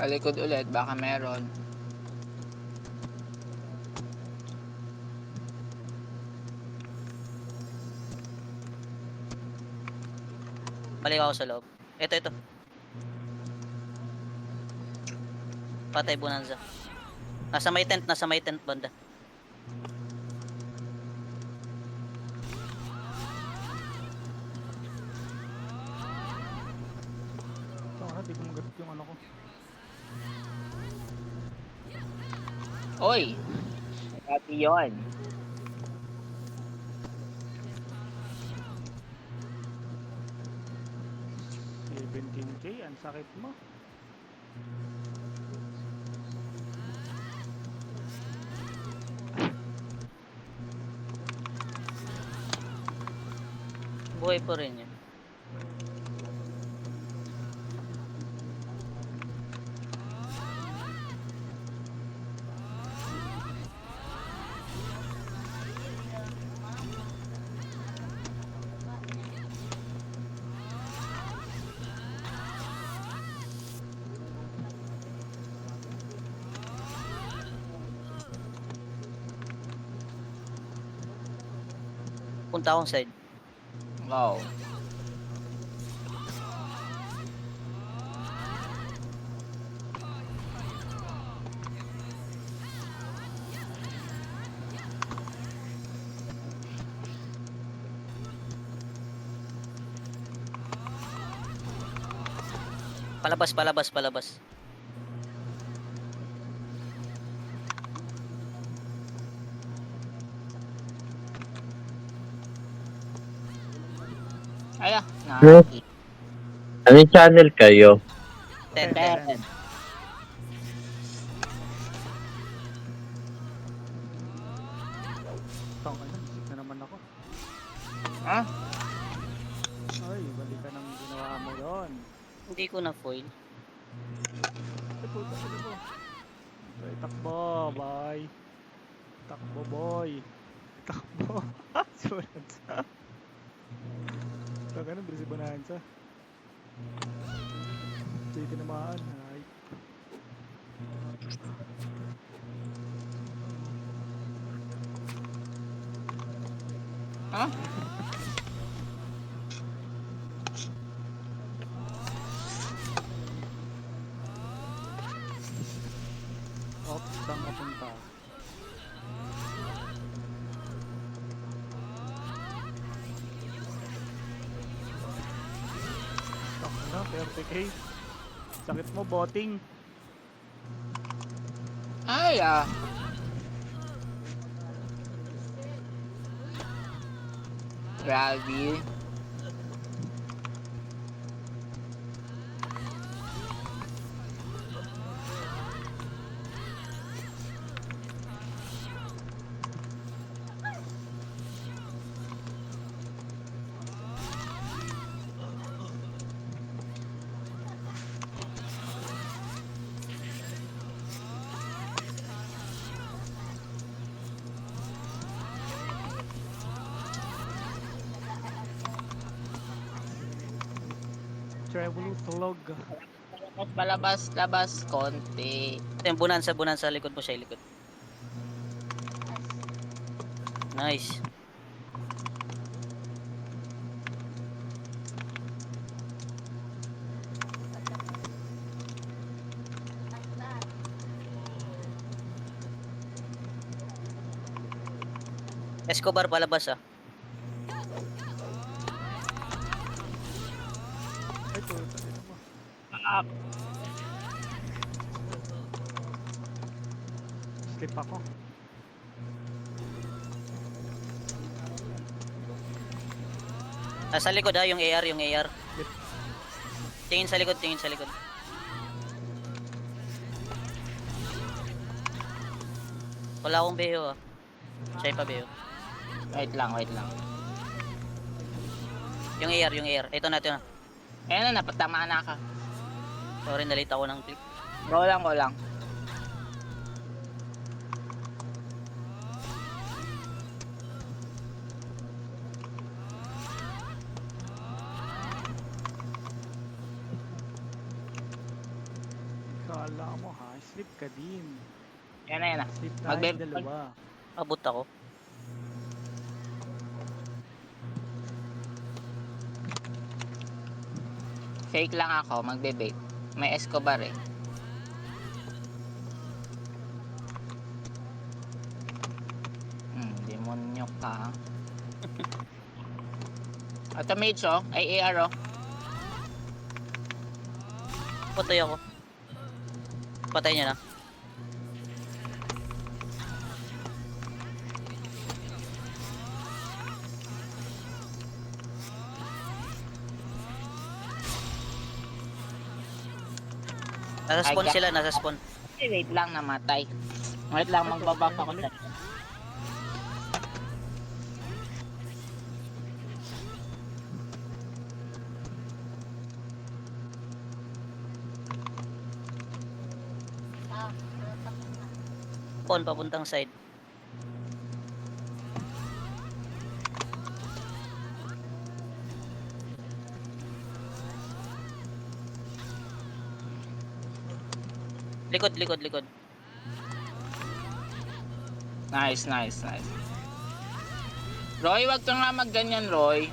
Kalikod ulit, baka meron. Balik ako sa loob. Ito. Patay Bonanza. Nasa may tent banda. Saka di ko magamit yung ano ko. Oy! Dati yun. $17K, ang sakit mo. Buhay pa rin yun. Punta akong side. Wow. Palabas. Ay, Yes. nakaki. Ano yung channel kayo? 10. Tanga na, isip na naman ako. Ha? Ay, balik ka ng ginawa mo doon. Hindi ko na foil. Ay, puta, ano mo? Ay, takbo, bye. Takbo, boy. Takbo. Sulat sa. Tanga na, bilis ibanahan sa. Hindi tinamaan. Ay. Ha? Ops, saan mapunta? Takbo na, 30K. Sakit mo, botting. Ay, Grabe. Travelutolog. Palabas-labas konti. Ito yung Bonanza. Likod mo siya, likod. Nice. Escobar palabas ah. Ay, puta, ano mo? Ah, Slip ako. Nasa likod ah, yung AR. Slip. Tingin sa likod. Wala akong beho ah. Siya pa beho. wait lang. Yung AR. Ito na. Ayan na, napatamaan na ka. Sorry, nalita ako ng click. Go lang. Kala mo ha, sleep ka din. Yan na. Sleep na Magbe- yung dalawa. Abot ako. Fake lang ako, magbe-bait. May Escobar eh. Demonyo ka. Automate oh, ay AR oh. Patay ako. Patay niya na. Nasa spawn Ay, sila, nasa spawn. Wait lang, namatay. Wait lang, magbabuff ako sa... Spawn, papuntang side. Likod, likod, likod. Nice. Roy, wag ka nga magganyan, Roy.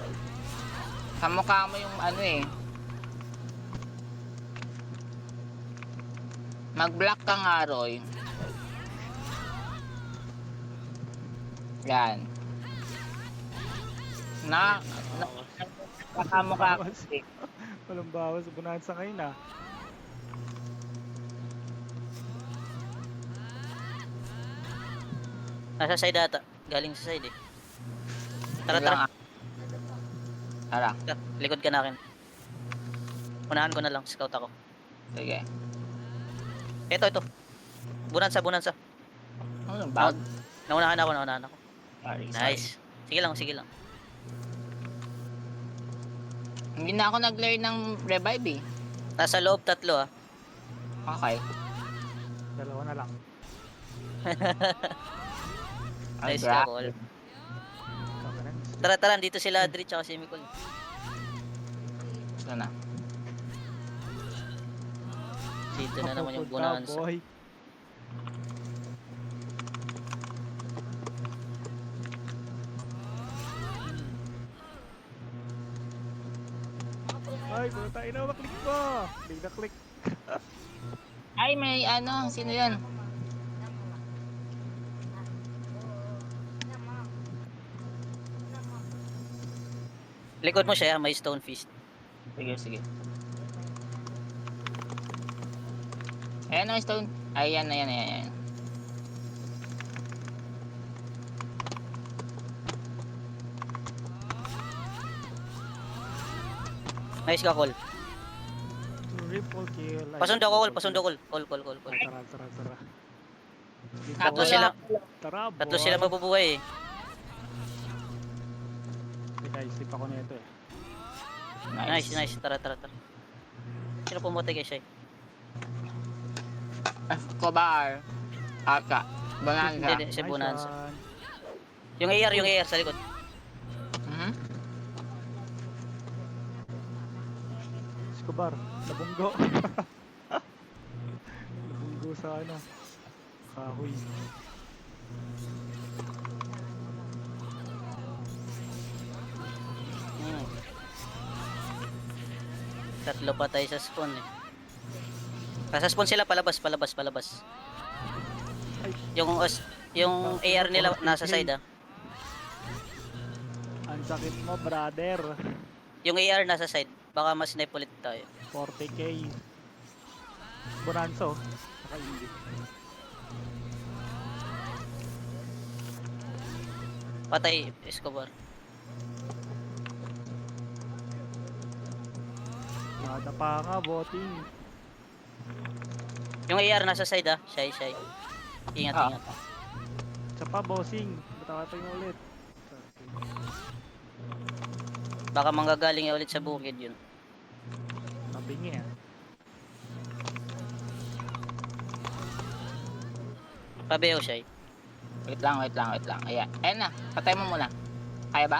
Kamukha mo yung ano eh. Mag-block ka nga, Roy. Yan. Kamukha ko eh. Walang bawas sa bonanza ngayon ah. Nasa side ata. Galing sa side eh. Tara, tara. Tara, Likod ka na akin. Unahan ko na lang. Scout ako. sige. Ito. Bunansa. Ano bag? Naunahan ako. Sorry. Nice. Sige lang. Hindi na ako nag-learn ng revive eh. Nasa loob 3 ah. Okay. Dalawa na lang. Nice Grab. ka, Col. Kaka na. Tara, dito sila Adri tsaka si Micol. Gusto na. Dito na naman yung Pupunta, bonanza. boy. Ay, puno tayo na, maklik mo! Big na click. Ay, may ano, sino yun? Likod mo siya, may stone fist. Sige. Ayan ang stone. Ayan. Nice ka, Col. Triple kill. Ay, Pasundo ko, Col. Col. Tara. Tatlo sila. Tara, boy. Tatlo sila mabubuhay eh. Teka, isip ako nito eh. Nice. Tara. Sino pumatay kay Shai? Escobar. Aka. Bonanza. Hindi, si Bonanza. one. Yung AR sa likod. Mhm. Escobar, nabunggo. Nabunggo sa ano. Kahoy. Tatlo patay sa spawn eh. Sa spawn sila, palabas. Ay, Yung AR nila nasa side ah. ang sakit mo, brother. Yung AR nasa side. Baka mas snipe ulit tayo. 40k. Bonanzo. Saka hindi. Patay, Escobar. Nadapa nga, boting. Yung AR nasa side ah. Shy. Ingat. Sa pa, bossing. Batawa mo ulit. Baka manggagaling ulit sa bukid yun. Nabingi ah. Pabeo Shy. Wait lang. Ayan na. Patay mo muna. Kaya ba?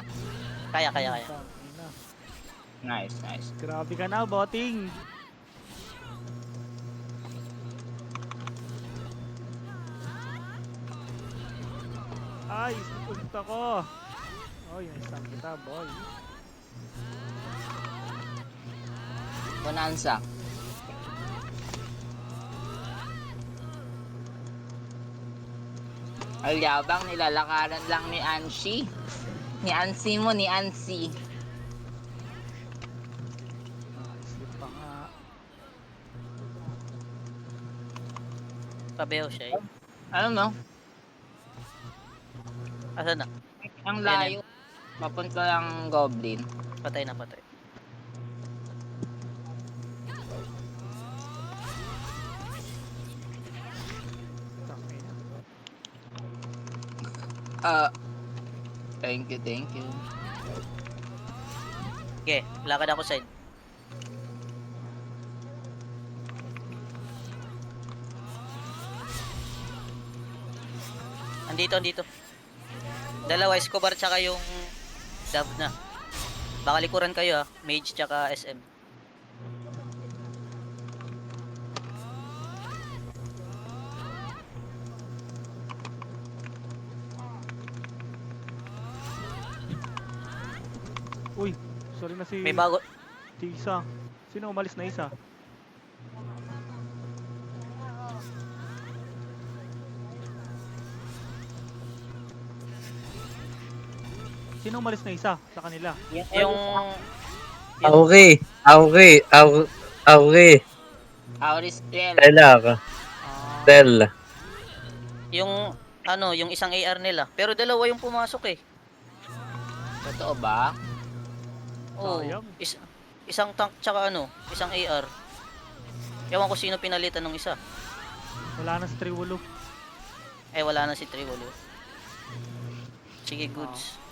Kaya. Ina. Nice. Grabe ka na, boting. Nice! Napunta ko! Oy, na-stun kita, boy. Bonanza. Ay, yabang nilalakaran lang ni Anshi. Ni Ansi mo, ni Ansi. Slip pa nga. Pabeho siya eh. Ano no? Asan na? Ang layo. Papunta lang Goblin. Patay na, patay. Tangina. Thank you, thank you. Okay, lakad ako side. Andito. Dalawa, Escobar tsaka yung Dove na. Baka likuran kayo Mage tsaka SM. Uy, sorry na si May bago. Isa. Sino umalis na isa? Sino umalis na isa sa kanila? Yung Auri. Auristiel. Telar. Ah, Tel. yung ano, yung isang AR nila. Pero dalawa yung pumasok eh. Totoo ba? Oo. Sayang. Isang tank tsaka ano, isang AR. Ewan ko sino pinalitan ng isa. wala na si Triwolo. Eh wala na si Trivolo. Sige, goods.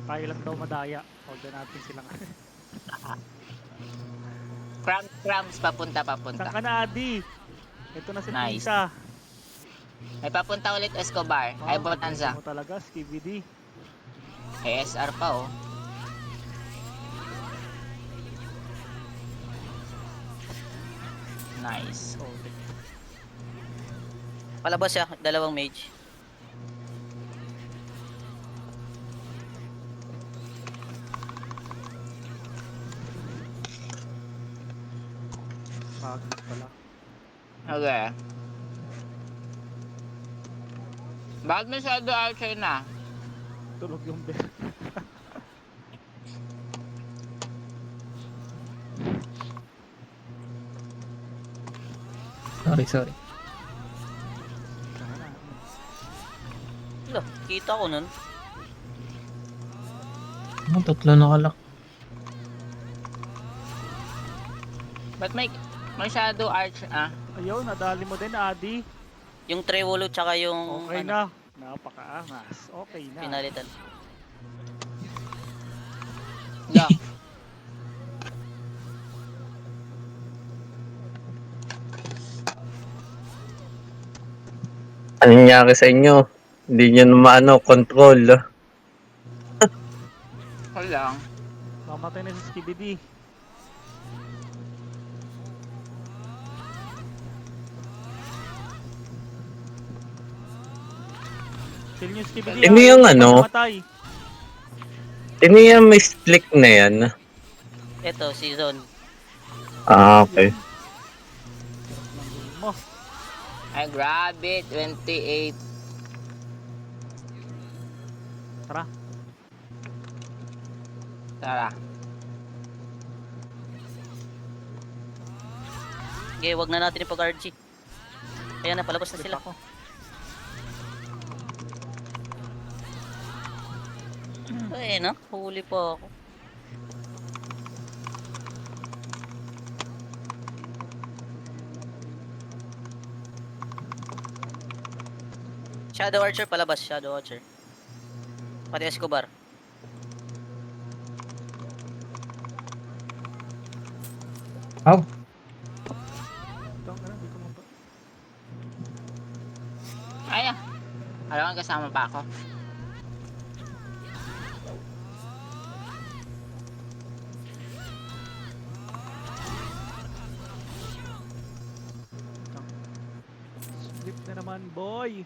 Kaya lang daw madaya. Huwag na natin silang... Crumbs, papunta. Saan ka na, Adi? Ito na si Nice. Tisa. May papunta ulit Escobar. Ay, Bonanza. Mo talaga, Skibidi. ASR pa oh. Nice. Oh, Palabas siya, dalawang mage. pagod pala. Okay. Bakit masyado archer na? Tulog yung bell. Sorry. Saan na? Lo, kita ko nun. Tatlo nakalak. Ba't may masyado archer Ayun, nadali mo din, Adi. Yung Trevolo tsaka yung Okay ano, na. Napakaangas. Okay na. pinalitan. Yeah. Ano nangyari sa inyo? Hindi nyo naman control. Lang. Mamatay na si Skibidi. Kill niyo Skibidi. Sino yung ano? Matay. Sino yung may split na yan? Ito, season. Ah, okay. Mo. Ay, grabe. 28. Tara. Tara. Okay, wag na natin ipag-RG. Ayan na, palabas na sila. Ako. Ay, no? Huli pa ako. Shadow Archer palabas, Shadow Archer. Pati Escobar. Aw, Ito, ano, di ko mapa. Ay, alam mo, kasama pa ako. Split na naman, boy.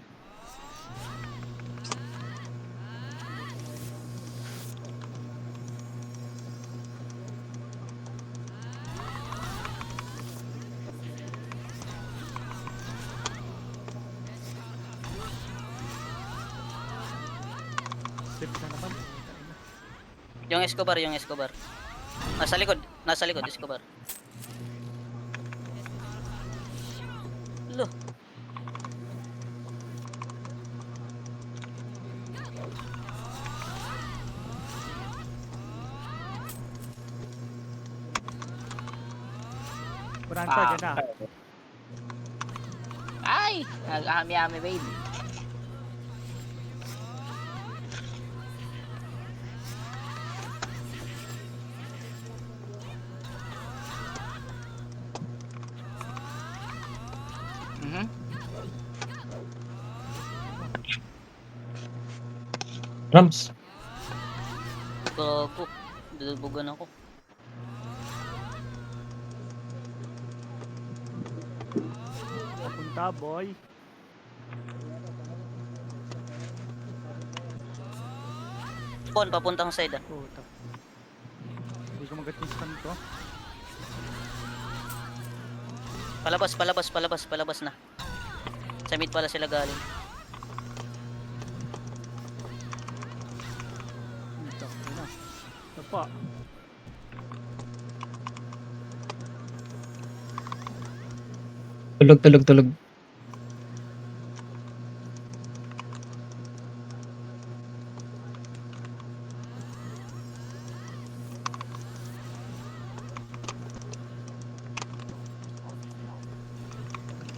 Step na naman. Yung Escobar. Nasa likod, Escobar. Lo. Bonanza, dyan na. Ay! Nag-ami-ami babe. Mhm. Rams. Gago. Dudbugan ako. Papunta, boy. Spawn, papuntang side ah. Puta. Hindi ko mag-attention to. Palabas na. Sa mid pala sila galing. Dito, yun na. Ito pa. Tulog.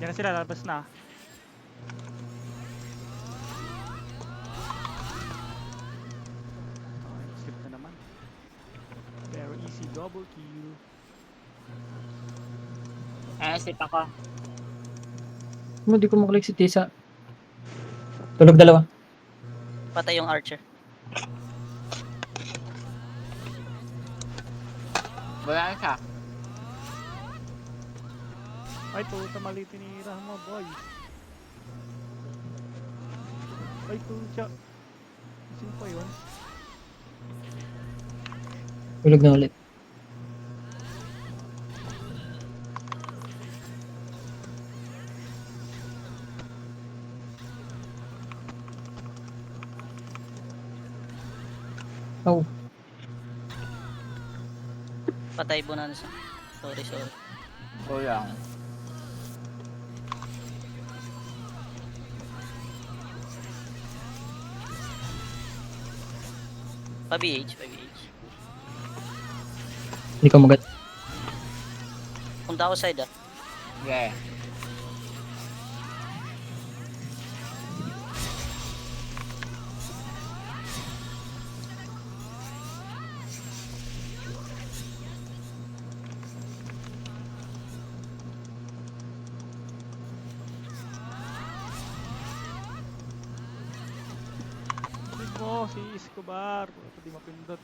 Yan na sila, labas na. Okay, skip na naman. Very easy, double kill. Sip ako. Hindi ko maklik si Tisa. Tulog dalawa. Patay yung archer. Wala siya. Ay, puta, mali tinira mo, boy. Ay, puta. Sino pa yun? Tulog na ulit. Oh, Patay Bonanza. Sorry. Kulang. Pa-BH. hindi ko magat. Punta ako side ah. Yeah. Big mo, si Escobar. Puta, di mapindot.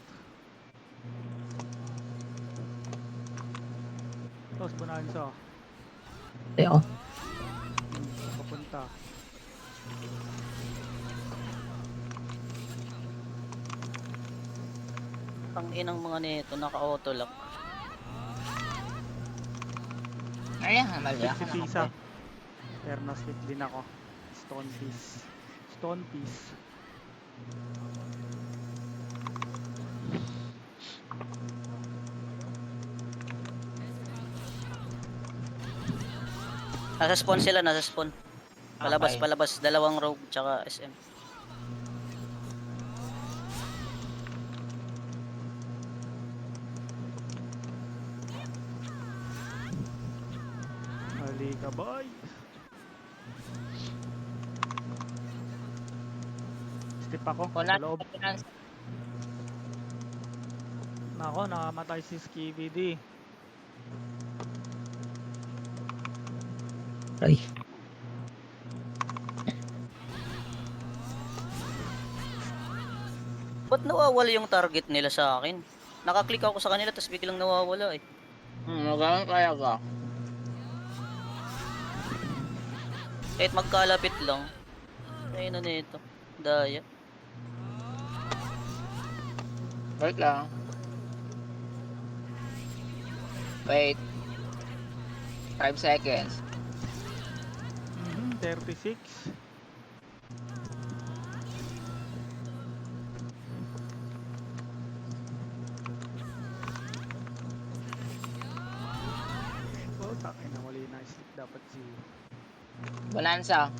Tapos Bonanza. Ay, ako. Papunta. Ang inang mga nito, naka-auto lock. Ayan, mali Si ako. Tisa. Pero na-slip din ako. Stone piece. Nasa spawn. Okay. Palabas. Dalawang rogue tsaka SM. Halika, boy. Step ako Wala sa loob. na. Nako, nakamatay si Skibidi. Ay. Ba't nawawala yung target nila sa akin? Nakaklik ako sa kanila tapos biglang nawawala eh. Magano'n kaya ka? Kahit magkalapit lang. Ay na nito. Daya. Wait lang. Wait. 5 seconds. 36. Sleep dapat si... Bonanza.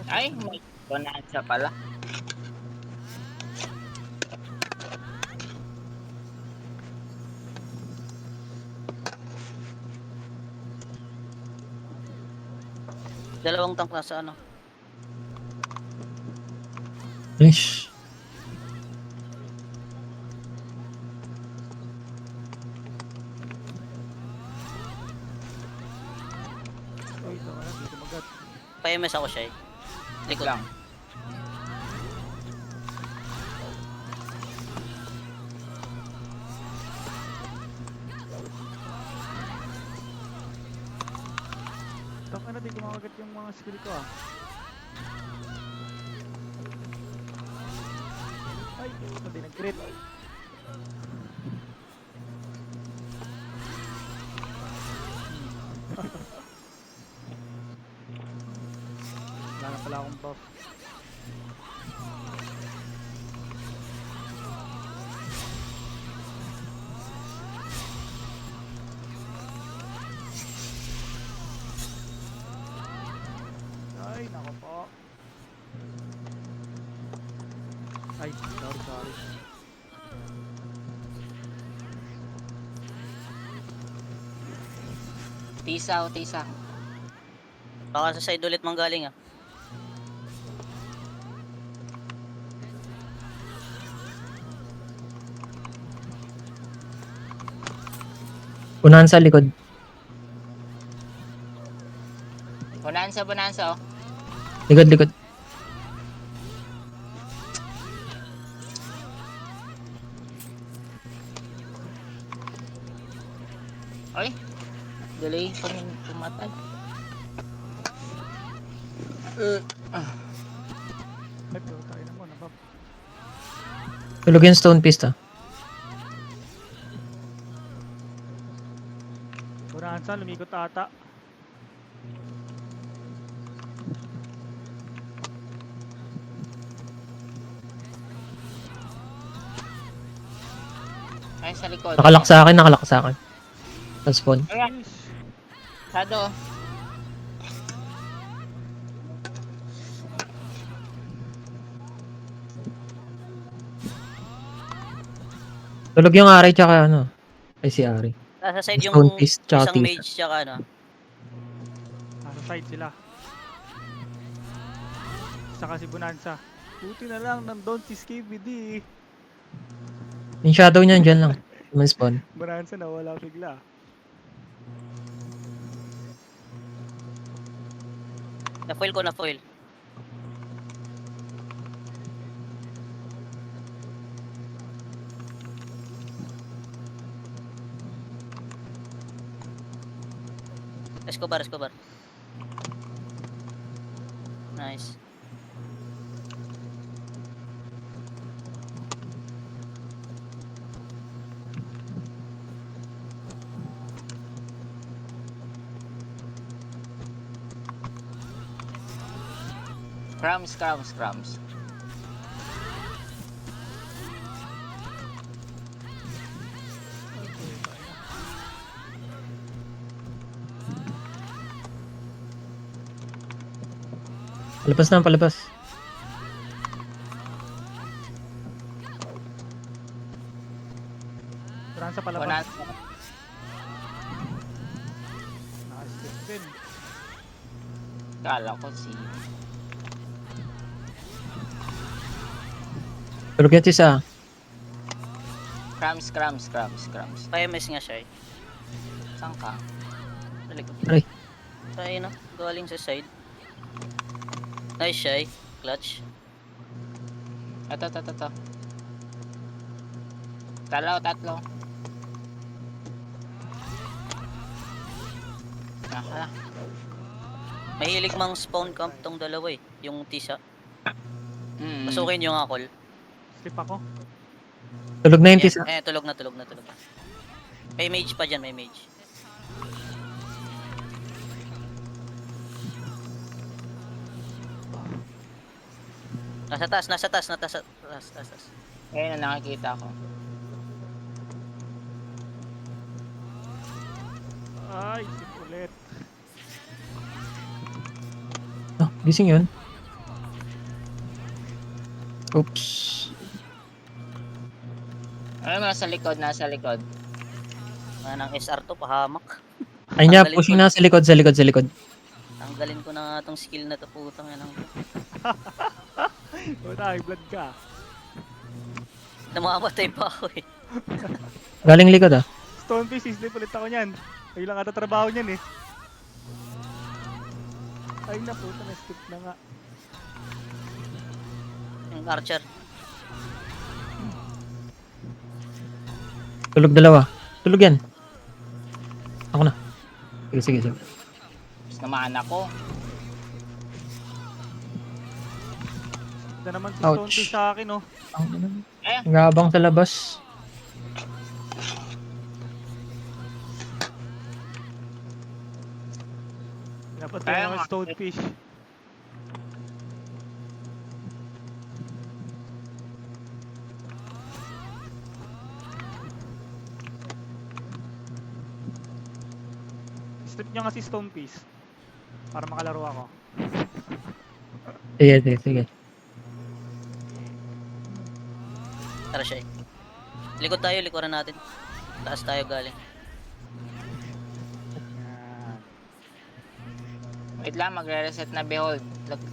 Ay, may bonanza pala. Dalawang tank na sa ano. Nice. Wait lang, dito magat. Pa-MS ako siya eh. Likod. Lang. Taka na, di kumakagat yung mga skill ko ah. Ay, hindi nag-crit. Wala na pala akong buff. Ay, nako po. Ay, sorry. Tisa o tisa. Baka sa side ulit manggaling ah. Unahan sa likod. Bonanza oh. Likod. Ay, delay pa rin pumatay. Ay, pero tayo naman, buff. Tulog yung stone fist ah. Bonanza, lumikot ata. Ay, sa likod. Nakalak sa akin. Sa spawn. Ayan, Ish. shadow. Tulog yung Ari tsaka ano. Ay si Ari. Nasa side yung Stone Fist tsaka isang Tisa. mage tsaka ano. Nasa side sila. Saka si Bonanza. Buti na lang, nandun si SKBD. Yung shadow niyan dyan lang. Naman spawn. Bonanza nawala bigla. Na foil. Escobar. Nice. Crumbs. Palabas. Bonanza palabas. Bonanza. Naka-step din. Kala ko si... Tulog yung Tisa. Crumbs. Pa-MS nga siya eh. Saan ka? Sa likod. Aray. Tayo na. Galing sa side. Nice siya eh. Clutch. Ito. Tatlo. Naka. Mahilig mang spawn camp tong dalawa eh. Yung Tisa. Pasukin nyo nga, Col. Sleep ako. Tulog na yung Ayan. tisa. Tulog na. May mage pa dyan, may mage. Nasa taas. Ayun na nakikita ko. Ay, sleep ulit. Ah, gising yun. Oops. Ayun, nasa likod. Ng SR to, pahamak. Ay niya, Tanggalin pushing ko- na sa likod. Tanggalin ko na nga tong skill na to, putang ina. Wala, high blood ka. Namamatay pa ako eh. Galing likod ah. Stonefish, sleep ulit ako niyan. Ayun lang ata trabaho niyan eh. Ay na puta, na-skip na nga. Yung archer. Tulog dalawa. Tulog yan. Ako na. Sige. Tapos naman ako. Na naman si Ouch. Stonefish sa akin oh. Ang habang sa labas. Napatay Kaya ako nga. Stonefish. Strip niya nga si Stonefish. Para makalaro ako. Sige. Tara siya eh. Likod tayo, likuran natin. Taas tayo galing. Yan. Wait lang, magre-reset na behold.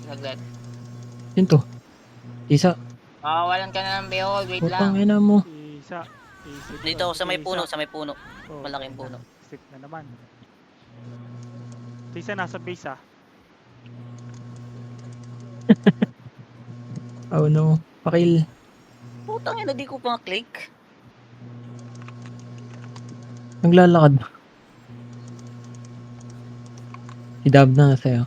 Saglit. Yun to. Tisa. Makawalan ka na ng behold, wait Putang lang. ina mo. Isa. Dito ako sa may puno, Oh, Malaking puno. Stick na naman. Isa nasa base ah. Oh no. Pakil. Putang ina, di ko pa click. Naglalakad. Si Dab na sa'yo.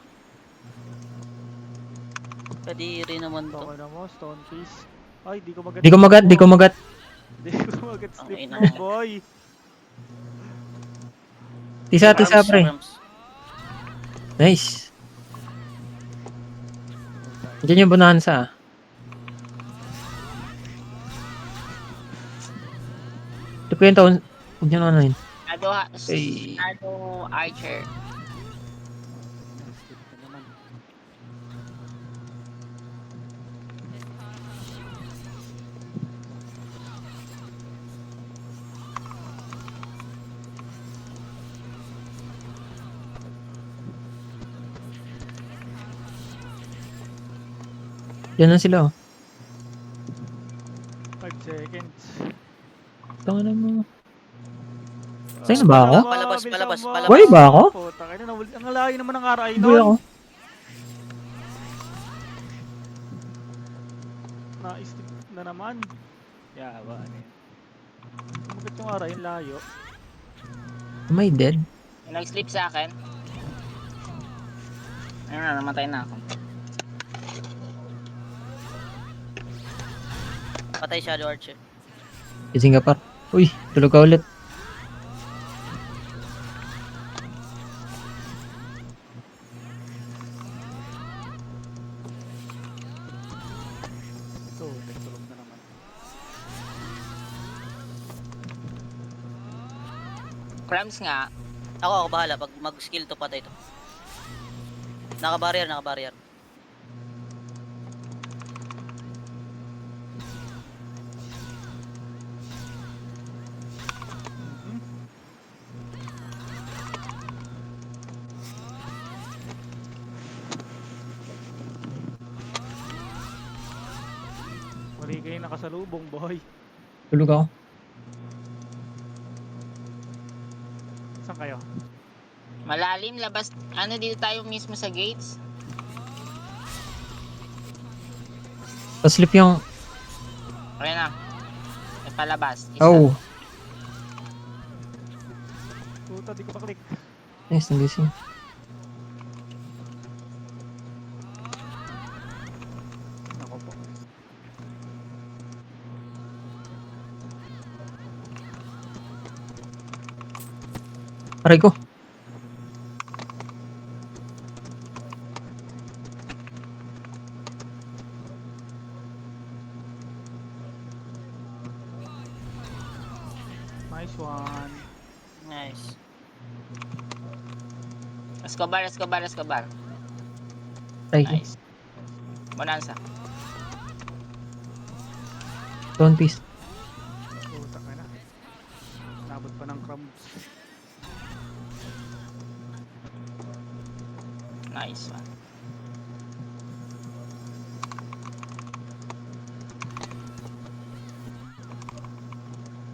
Kadiri naman to. Toko na mo, Stonefish. Ay, di ko magat. Di ko magat. Di ko magat Ang sleep ina mo, mo. boy. Tisa, Arms, pre. arms. Nice. Diyan yung bonanza. Ito po yung taon. Huwag nyo na yun. Ay. Shadow Archer. Sleep na naman. Yan na sila oh. 5 seconds. Tanga na mo. Sa'yo na ba ako? Palabas. Buhay ba ako? Puta, kaya na, ang layo naman ng RI Buhay ako. nun. Na-sleep na naman. Yawa, ano yun. Bakit yung RI yung layo? Am I dead? Yung nag-sleep sa akin. Ayun na, namatay na ako. Patay Shadow Archer. Gising ka pa. Uy, tulog ka ulit. So, tulog na naman. Cramps nga. Ako bahala. Pag mag-skill to, patay to. Naka-barrier. Mhm. Mali kayo nakasalubong, boy. Tulog ako. Saan kayo? Malalim, labas. Ano, dito tayo mismo sa gates? Paslip yung... Ayun na. May palabas. Isa. Oh. Puta, di ko pa click. Nice, nagising. Aray ko. Nice one. Nice. Escobar, Escobar, Escobar. Aray ko. Nice. Bonanza. Stone piece. Puta ka na. Nabot pa ng crumbs. Nice one.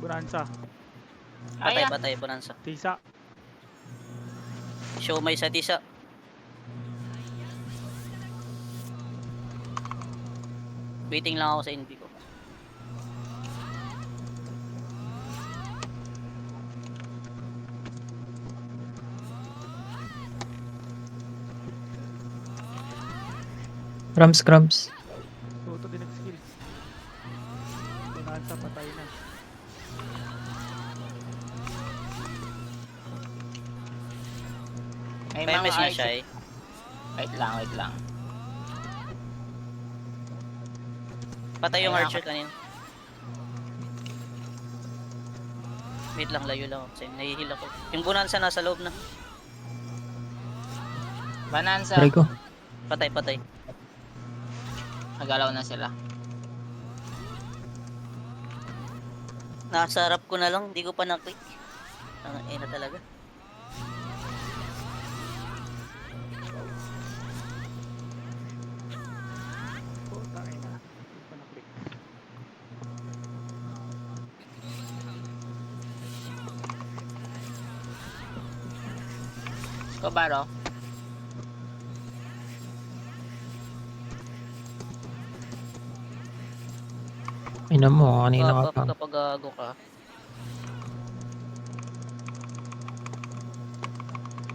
Bonanza. Patay, Ay, ah. patay, bonanza. Tisa. Show may sa tisa. Waiting lang ako sa NP ko. Crumbs, crumbs. Soto din nag-skill. Bonanza patay na. May May mga mess na arts- siya eh. Wait lang, wait lang. Patay yung Ay, archer kanina. Wait lang, layo lang ako. Kasi nahihil ako. Yung bonanza nasa loob na. Bonanza. Aray ko. Patay, patay. Nagalaw na sila. Nasa harap ko na lang, hindi ko pa na-click. Ang ina talaga. Puta ka na. Hindi pa na-click. Escobar, oh. Ina mo, kanina ka pa. Kapag gago ka.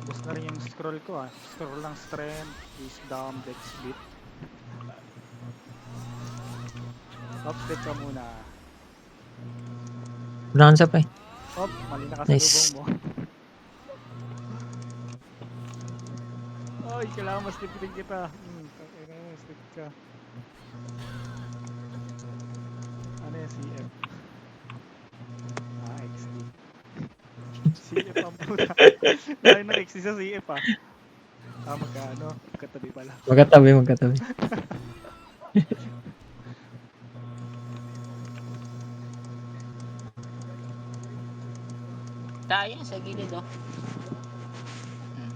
Bus na rin yung scroll ko ah. Scroll lang strength, wisdom, dex beat. Update ka muna. Bonanza pa eh. Oh, mali na Nice. kasalubong mo. Ay, kailangan mas slip din kita. Slip ka. Ano yung CF? Ah, XD. CF ang puta. Dahil ng XD sa CF ah. Ah, magkano? Katabi pala. Magkatabi, magkatabi. Tayo sa gilid, oh. Hmm.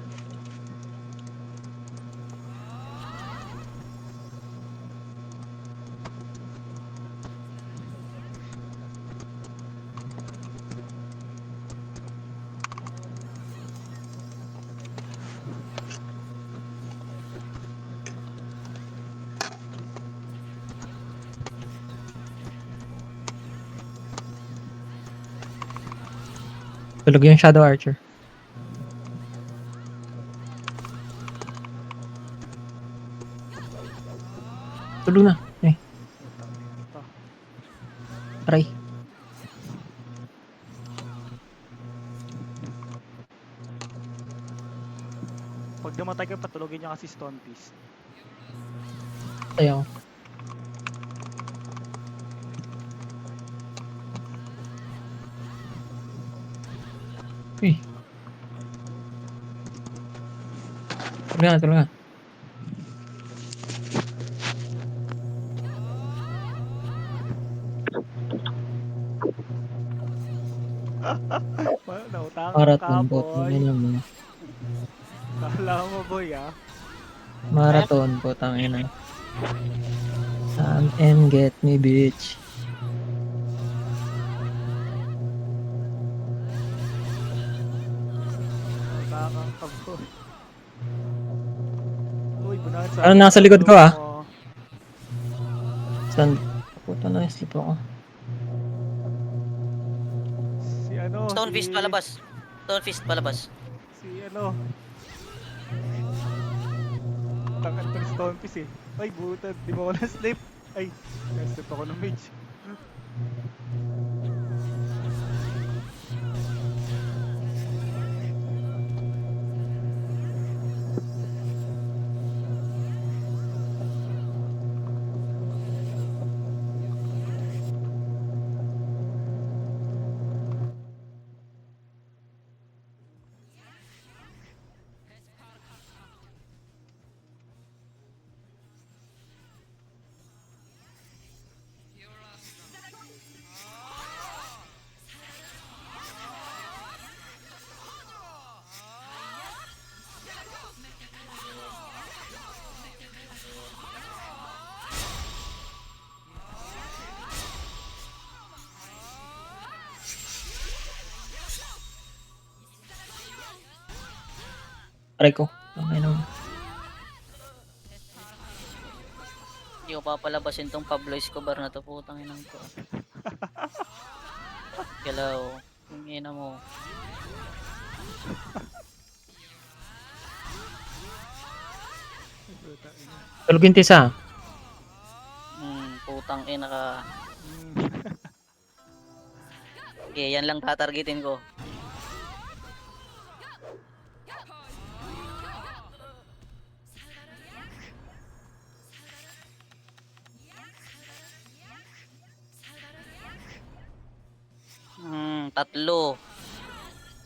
Tulog yung Shadow Archer. Tulog na. Eh, Ito. aray. Pag namatay ka, patulogin niya kasi stone piece. Ayaw. Uy. Tulog na, tulog na. Nautangan Marathon ka, bot. boy. Ano mo? Kala mo, boy, ah. Marathon bot ang ina. Come and get me, bitch. Nautangan ka, boy. Uy, bunansa. Ano nasa likod ko, ah? Mo. Saan? Puta na, isip ako. Si ano, Stone fist palabas. Stone fist palabas. Si ano. Tangan ng stone piece eh. Ay, buta, di mo ako na-slip. Ay, na-slip ako ng mage. Aray ko. Okay naman. Hindi ko papalabasin tong Pablo Escobar na to, putang inang to. Galaw. Yung ina mo. Ay, puta, ina. Tulog yung tisa. Putang ina ka. Hmm. Okay, yan lang tatargetin ko. Tatlo.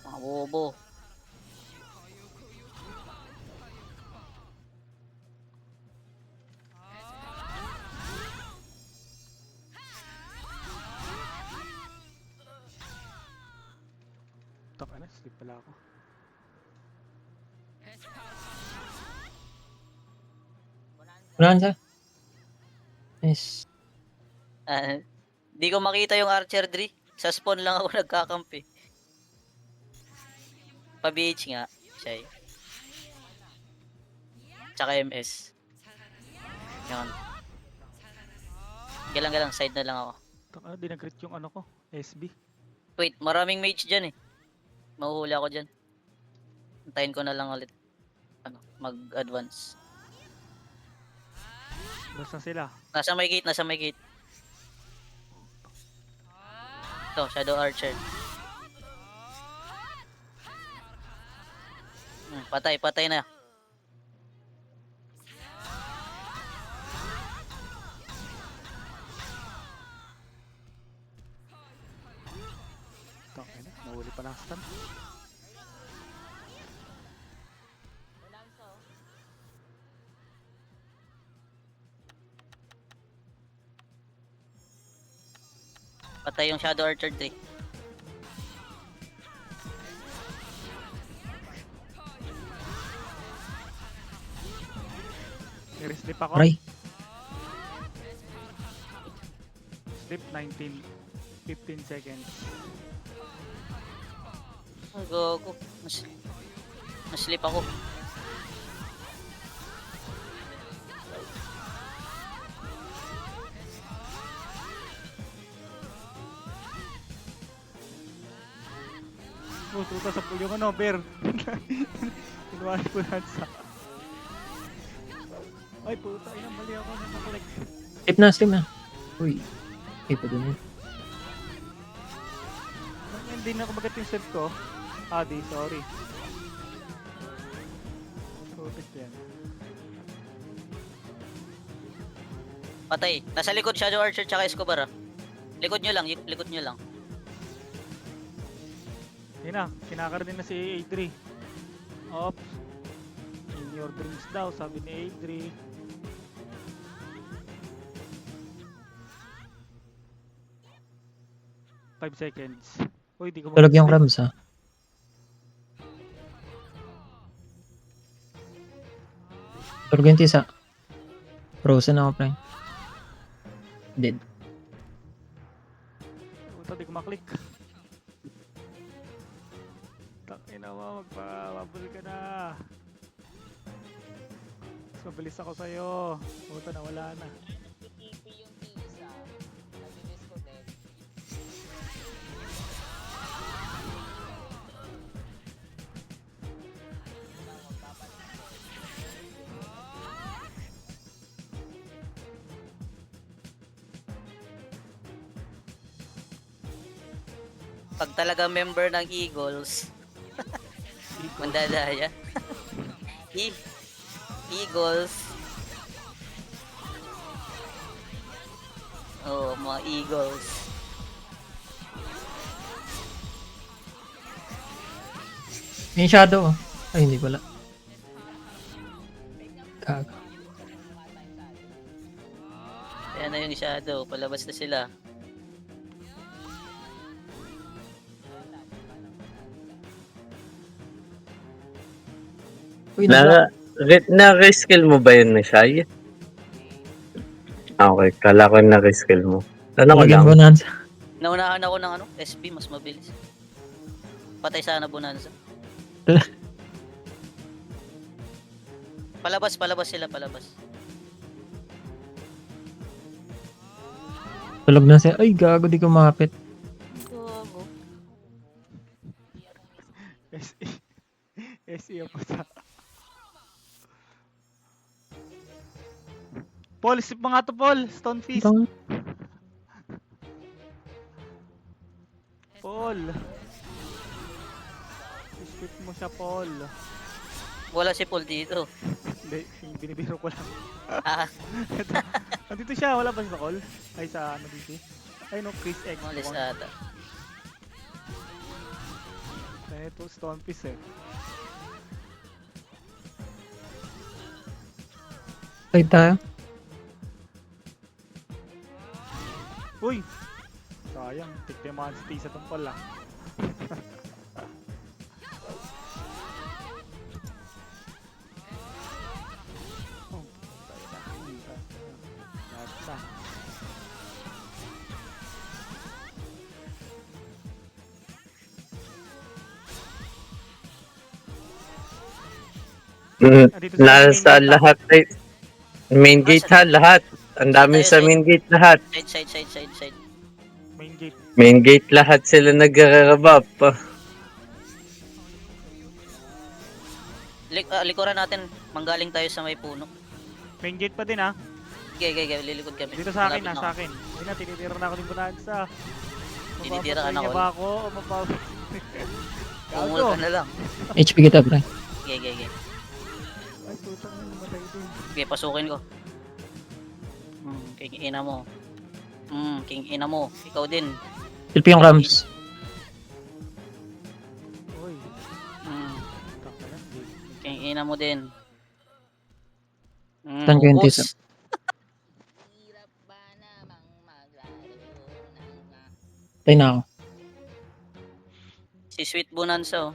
Mga bobo. Taka na, sleep pala ako. Unahan siya. Nice. Di ko makita yung Archer 3. Sa spawn lang ako nagkakampi. Pa-BH nga, siya eh. Tsaka MS. Yan. Galang-galang, side na lang ako. Taka na, di nag-crit yung ano ko, SB. Wait, maraming mage dyan eh. Mahuhuli ako dyan. Antayin ko na lang ulit. Mag-advance. Basta sila. Nasa may gate, nasa may gate. Ito, Shadow Archer. Patay, patay na. Taka na, nahuli pa ng stun. Patay yung Shadow Archer 3. I-sleep ako. Aray. Sleep 19. 15 seconds. Ay, gago. Naslip ako. Oh, tuta sa pool yung ano, bear. Kinuha ni Pulansa. Ay, puta, ina, mali ako na nakalike. Sleep na, sleep na. Uy. Okay pa dun yun. Hindi na kumagat yung set ko. Adi, sorry. Putik yan. Patay. Nasa likod Shadow Archer tsaka Escobar ah. Likod nyo lang, likod nyo lang. Yun na, kinakaroon din na si A3. Ops. In your dreams daw, sabi ni A3. Five seconds. Uy, di ko Tulog yung mag-sleep. Rams ha. Tulog yung tisa. Frozen ako, pre. Dead. Puta, di ko maklik. Takina mo, magpapabul ka na. Mas mabilis ako sa'yo. Puta, nawala na. TP yung isa. Nag-disconnect. Pag talaga member ng Eagles, mandadaya. Eagles. Oh, mga Eagles. May shadow oh. Ay, hindi pala. Kaga. Ayan na yung Shadow. Palabas na sila. Uy, nablock. Na-reskill mo ba yun na Shai? Okay, kala ko na-reskill mo. Ano ko Tulog yung lang? Bonanza. Naunahan ako ng ano, SB, mas mabilis. Patay sana Bonanza. Palabas, palabas sila, palabas. Tulog na siya. Ay, gago, di kumapit. Gago. SE. SE ang puta. Paul, sip mo nga to, Paul. Stone Fist. Itong, Paul. Sip mo siya, Paul. Wala si Paul dito. Hindi, binibiro ko lang. Ah, Ito. Nandito siya, wala ba sa call? Ay, sa ano dito? Ay no, Chris Egg. malis ata. Ito, Stone Fist eh. side tayo. Uy! Sayang, tiktimahan si Tisa tong pala. Oh, tayo na. Lahat na. Mm, Andito sa nasa main gate, ah. lahat ay main gate ha, lahat. Ang dami Tayo, sa side. main gate lahat. Side. Main gate. Main gate lahat sila nag-rebap. Likuran natin, manggaling tayo sa may puno. Main gate pa din ah. Gaya, lilikod kami. Dito sa akin Malapit na, na sa ako. akin. Hindi na, tinitira na ako ng bonanza. Tinitira ka na Mapapatay niya all. ba ako o Umul ka na lang. HP kita, pre. Gaya. Ay, putang na, namatay din. Gaya, pasukin ko. King ina mo. King ina mo. Ikaw din. Silpi yung Rams. Uy, Mm, kakalan din. king ina mo din. Saan ko yung ubos. tisa? Hirap ba namang maglaro ng Tayo na ako. Si Sweet Bonanza oh.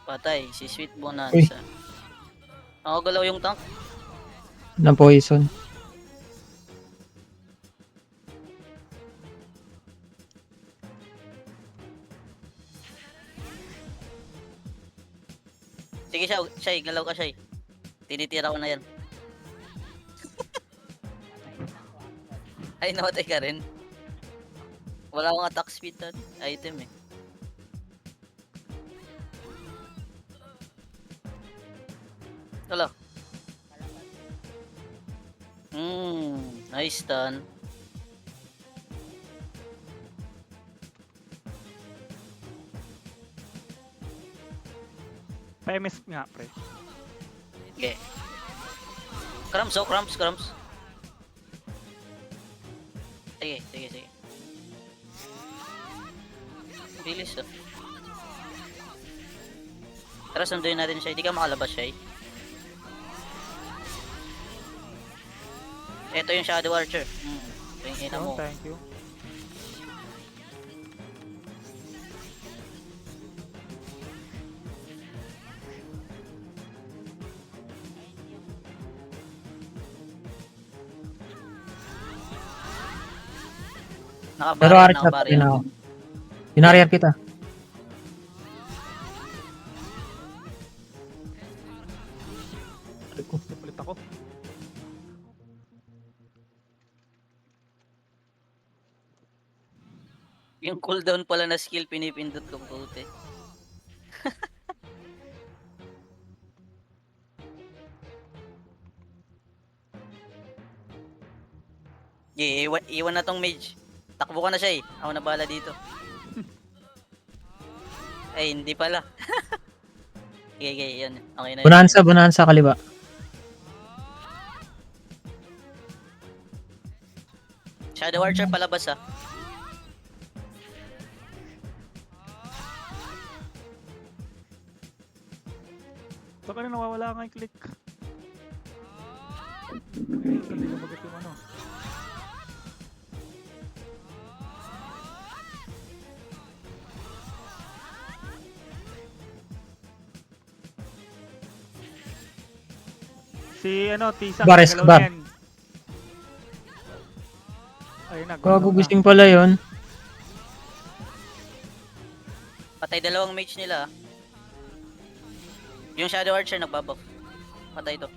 Patay, si Sweet Bonanza. Ako galaw yung tank. Na poison. Sige siya, Shay, galaw ka Shay. Tinitira ko na yan. Ay, namatay ka rin. Wala akong attack speed na item eh. Wala. Nice stun. Pa-MS nga, pre. Okay. Cramps. Sige. Bilis oh. Tara, sunduin natin siya. Hindi ka makalabas siya eh. Ito yung Shadow Archer. Ito yung ina mo. Oh, thank you. Pero Nakabaril, arch up nakabaril. rin ako. Binarian kita. Ulit ako. Yung cooldown pala na skill pinipindot ko puti. Iwan na tong mage. Takbo ka na siya eh. Ako na bahala dito. Ay, hindi pala. Yun. Okay na yun. Bonanza kaliwa. Shadow Archer palabas ah. Baka na nawawala nga yung click. Hindi na bagat yung ano. Si ano, Tisa. Bar, Escobar. Ayun na, Gago, gumalaw na. gising pala yun. Patay dalawang mage nila ah. Yung Shadow Archer nagbabuff. Patay to.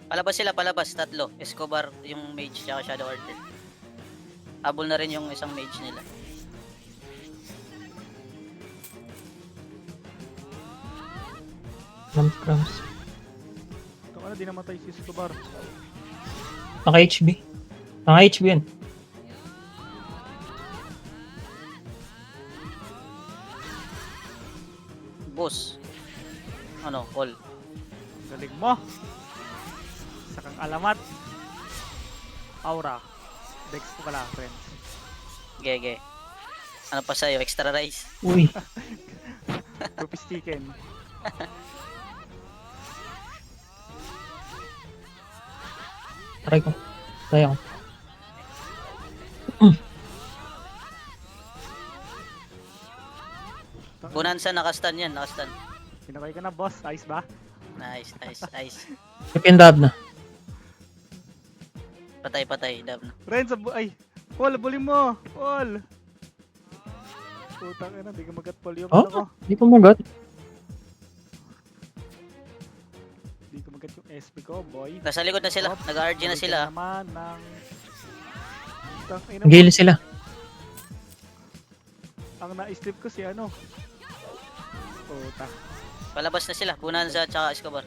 Palabas sila, palabas. Tatlo. Escobar, yung mage, tsaka Shadow Archer. Habol na rin yung isang mage nila. Crumbs. Ito ka na, di namatay si Escobar. Naka-HB. Naka-HB yan. Boss. Ano, call. Galing mo. Isa kang alamat. Aura. Dex ko pala, friends. Gege. Ano pa sa'yo? Extra rice. Uy. Rupis chicken. Try ko. Try ako. Bonanza, nakastan yan, nakastan. Pinakay ka na, boss. Ayos ba? Nice, nice, nice. Kapin dab na. Patay, patay, dab na. Friends, ay. Paul, bulin mo. Paul. Putang ina, di ka magat Paul yung ano ko. Oh, di ko magat. Di ko magat yung SP ko, boy. Nasa likod na sila, nag-RG na Balikan sila. naman ng... Putang ina mo. Gale sila. Ang na-slip ko si ano. Puta. Palabas na sila, Bonanza tsaka Escobar.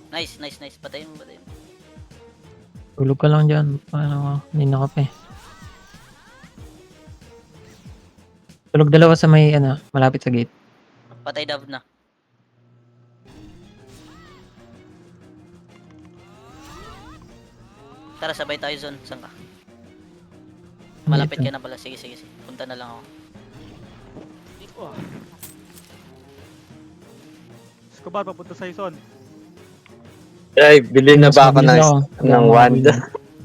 Nice, nice, nice. Patayin mo, patayin mo. Tulog ka lang dyan. Ano, hindi na kape. Tulog dalawa sa may, ano, malapit sa gate. Patay dab na. Tara, sabay tayo zone. Saan ka? Malapit ka na pala. Sige, sige, sige. Punta na lang ako. Oh. Escobar, papunta sa Ison. Ay, bili na ba ako Mabilis ako. ng wand?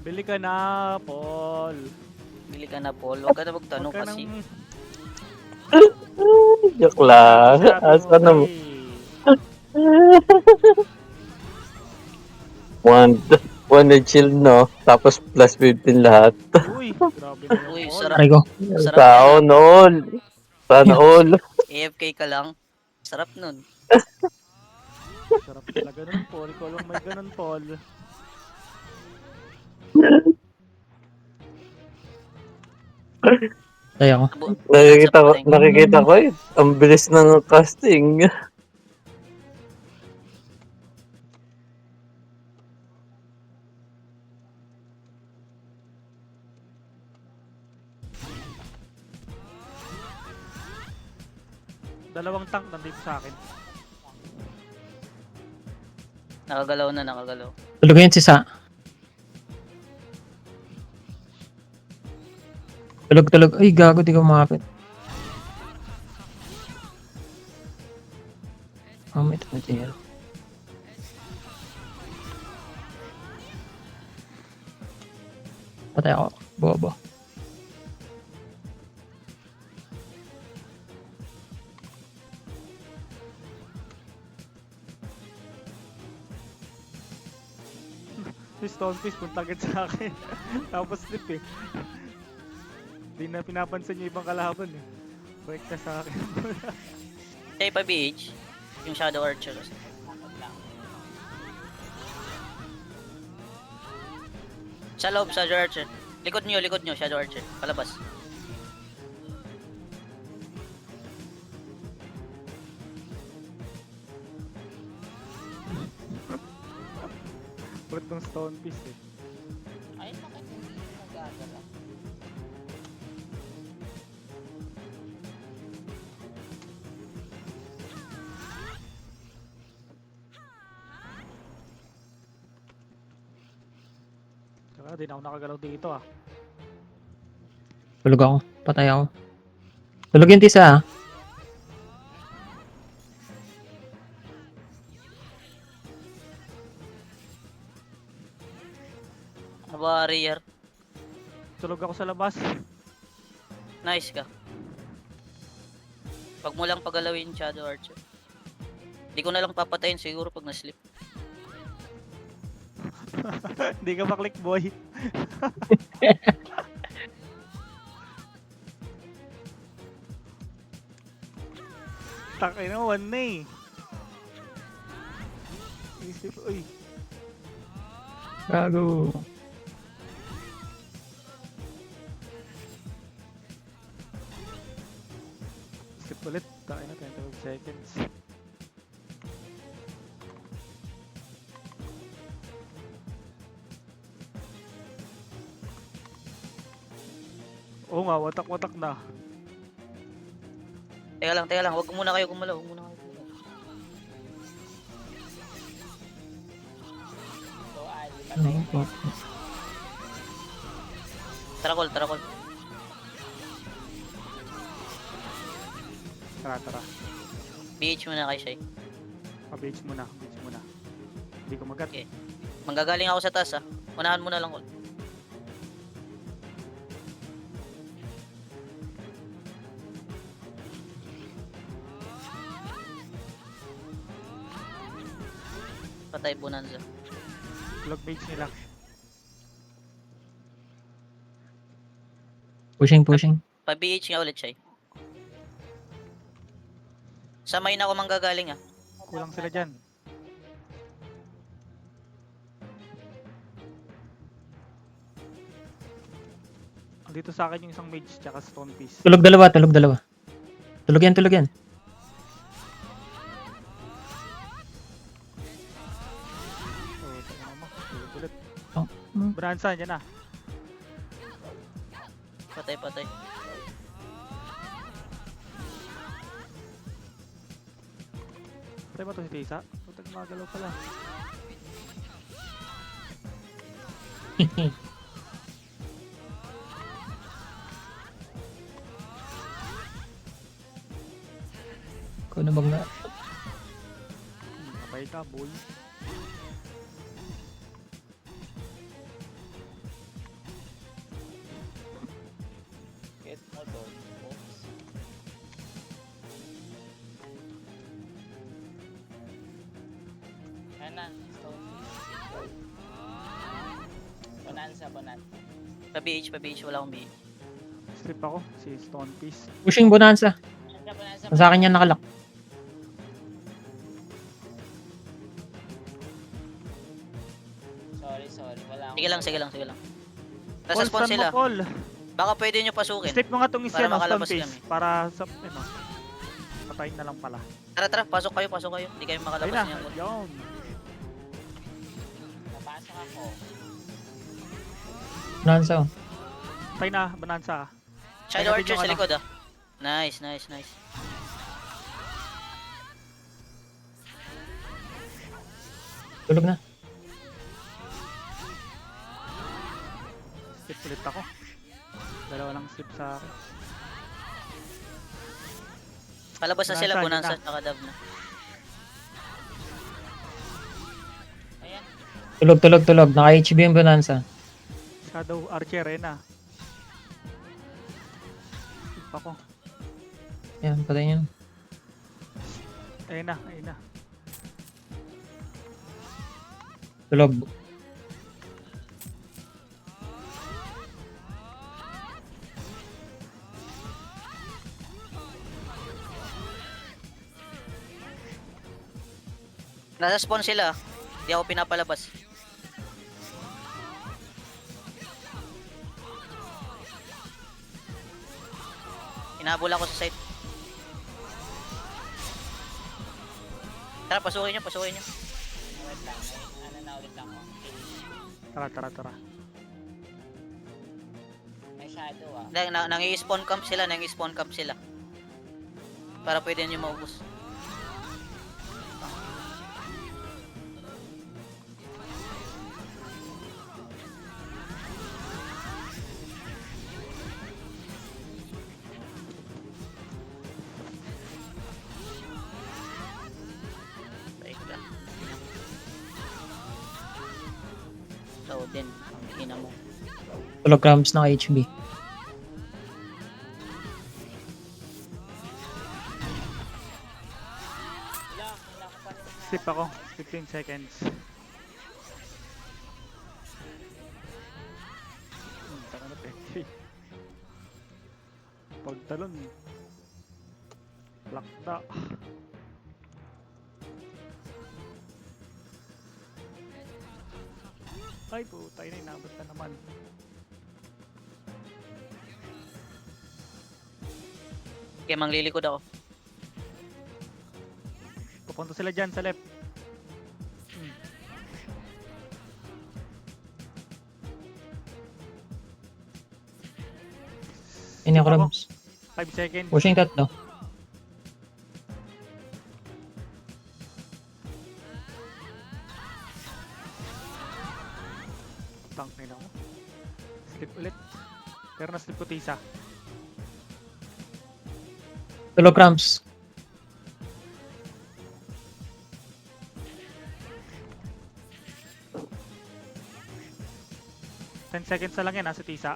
Bili ka na, Paul. Bili ka na, Paul. Huwag ka na magtanong Huwag ka kasi. nang- Joke lang. Masyado, Asa na mo? ay. Wand na chill, no? Tapos plus 15 lahat. Uy, grabe na Uy, yung sarap. Try ko. Sarap Taon all. Sana all. AFK ka lang. Sarap nun. Sarap talaga nun, Paul. Ikaw lang may ganun, Paul. Try ako. Nakikita ko eh. Ang bilis ng casting. Dalawang tank nandito sa akin. Nakagalaw na, nakagalaw. Tulog yun si Sa. Tulog. Ay, gago, di ko makapit. Oh, may tayo. Patay ako. Bobo. Si Stonefish punta agad sa akin. Tapos slip eh. Hindi na pinapansin yung ibang kalaban eh. Break na sa akin. Siya pa BH. Yung Shadow Archer. Sa loob, Shadow Archer. Likod nyo, Shadow Archer. Palabas. Put ng Stonefish eh. Ay, bakit hindi nagagalaw? Tsaka di na ako nakagalaw dito ah. Tulog ako. Patay ako. Tulog yun si Sa. Warrior. Tulog ako sa labas. Nice ka. Pag mo lang pagalawin, Shadow Archer. Hindi ko na lang papatayin siguro pag na-sleep. Hindi ka maklik boy. Takin na, one na eh. Isip, uy. Gago. Isip ulit. Takin na, 25 seconds. Oo nga, watak-watak na. Teka lang. Huwag muna kayo gumalaw. Huwag muna kayo gumalaw. So, Ali, Ano patay po? Tarakol. Tara. BH muna kay Shay. Pa-beach muna. Hindi ko magat. Okay. Manggagaling ako sa taas ah. Unahan mo na lang Col. Patay Bonanza. Vlog page nila. Pushing. Pa-BH nga ulit Shay. Sa main ako manggagaling ah. Kulang sila dyan. Dito sa akin yung isang mage tsaka stone piece. Tulog dalawa. Tulog yan. Oh, tama mo. Tulog ulit. Oh, Bransa, dyan na. Patay. Patay ba to si Tisa? Putang magalaw pala. Ikaw na bang na... Kapay ka, boy. Get mo doon. Oops. Ayan na, stone. Bonanza. Pa-BH. Wala akong BH. Strip ako, si stone piece. Pushing Bonanza. Bonanza. Sa akin yan nakalak. Sorry. Wala akong... Sige lang. Paul, Nasa spawn saan sila. mo, Paul? Baka pwede nyo pasukin. Strip mo nga tong isa, Para no, stone makalabas piece. kami. Para sa, patayin na lang pala. Tara, pasok kayo. Hindi kayo Ayun makalabas na, niyan. yun. Napasok ako. Bonanza. Patay na, Bonanza. Shadow Kaya Archer yung sa ano. likod ah. Nice. Tulog na. Strip ulit ako. Dalawa lang strip sa akin. Palabas na sila, Bonanza, Bonanza, tsaka Dab na. Ayan. Tulog. Naka-HB yung Bonanza. Shadow Archer, ayun na. Strip ako. Yan, patay yan. Ayun na. Tulog. Nasa spawn sila. Hindi ako pinapalabas. Hinabol ako sa site. Tara, pasukin nyo. Wait lang. Ano na ulit ako. Tara. May shadow ah. Nangi-spawn camp sila. Para pwede nyo maubos. Teka. So din, ang ina mo. Tulog cramps na HB. Wala ko pa rin. Strip ako. 15 seconds. Taka na, Peggy. Pagtalon. Lakda. Ay, putay na, inabot na naman. Okay, manglilikod ako. Pupunta sila dyan sa left. Hmm. Ini ako, Ako. Rams. 5 seconds. Pushing cut daw. Tangin ako. Slip ulit. Pero na-slip ko tisa. Tulog, Rams. 10 seconds na lang yan, nasa tisa.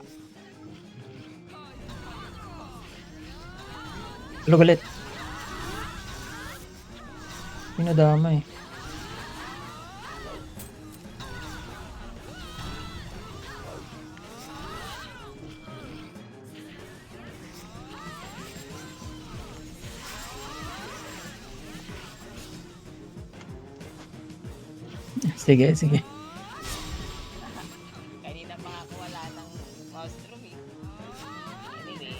Tulog ulit. Pinadama eh. Sige, sige. Kanina pa ako wala ng mouse room eh. Anyway,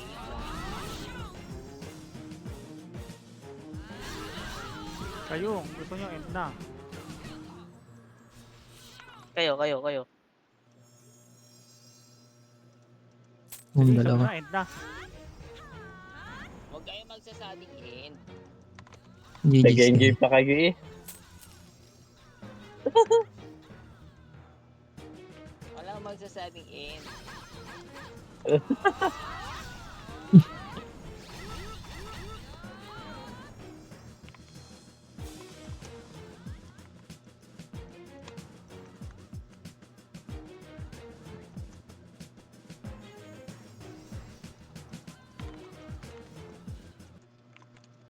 Kayo, gusto nyo end na. Kayo. Yung Sige, sabi dalawa. na, end na. huwag kayo magsasabing end. GG. Nag-enjoy pa kayo eh. Wala akong magsasabing end.